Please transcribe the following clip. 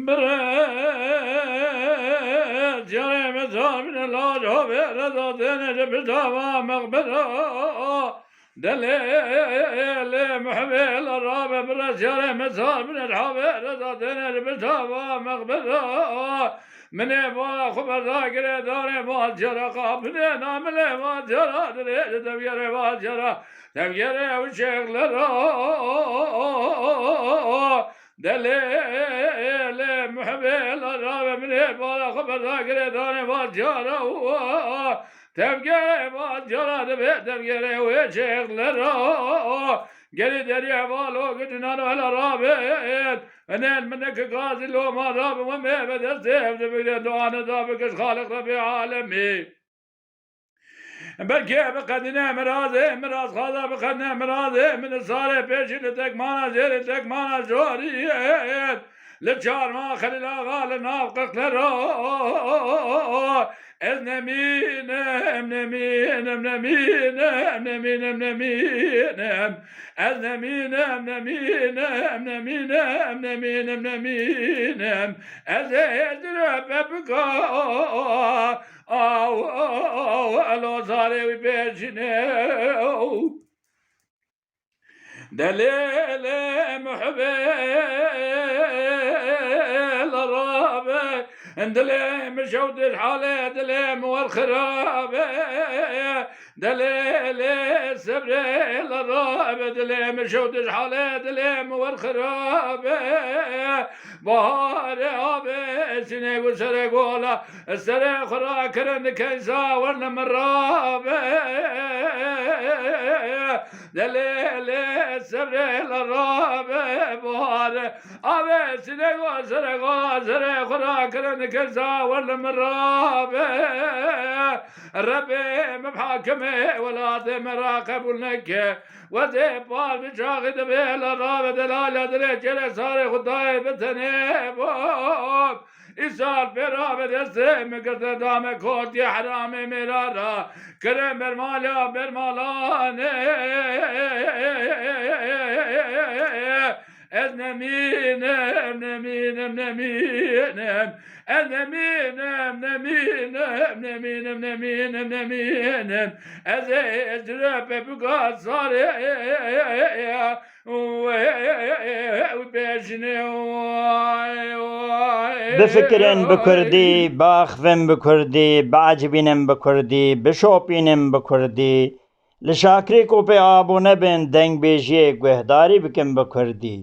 برز جرم زامن لا جوه رضا دنج بجوا مغبرا دلیل محبل راب برز جرم زامن جوه رضا دنج بجوا مغبرا من با خبر گره داره با جرا قابل نامله با جرا دره دبیره با جرا دبیره و شغل را دلیل محبل راب من با خبر گره داره با جرا دبیره با جرا دبیره و شغل را گری دریا والو گدنانو هلا رابط أنا منك قاضي لو ما ضاب وما بدأ الزيف بقدر أنا ضابك خالق ربي عالمي بلكي بقدنا مراز خاضا بقدنا مرازي من الصالح بيشي لتك مانا زير لتك مانا جوريات لتشار ما خلي لا غال نافقك لرو نمين نمين نمين نمين نمين نمين نمين نمين نمين نمين أزيد ربك ألو صاري وبيشنو دليل محبل رابع دليل مشود الحالة دليل والخرابة دليل سبر الرابع دليل مشود الحالة دليل والخرابة بهار عابة سنة وسرق ولا السرق خرا كرن كيسا ورنا مرابة دليل سبر الرابع بهار عابة سنة وسرق خرا كرن كيسا ورنا مرابة ربي مبحاكمه ولا مراقب لك وزي بال بشاغد بيل الرابع دلال درجة صار خداي بتنبوب إسال برابع دسته مقرد دام كوت يا حرامي مرارا كرم برمالانه نمين نمين نمين نمين نمين نمين نمين نمين أزرب بقى صار بفكرن بكردي باخفن بكردي بعجبينن بكردي بشوپينن بكردي لشاكري کو پہ آبو نبن دنگ بیجیے گوہداری بکن بکردی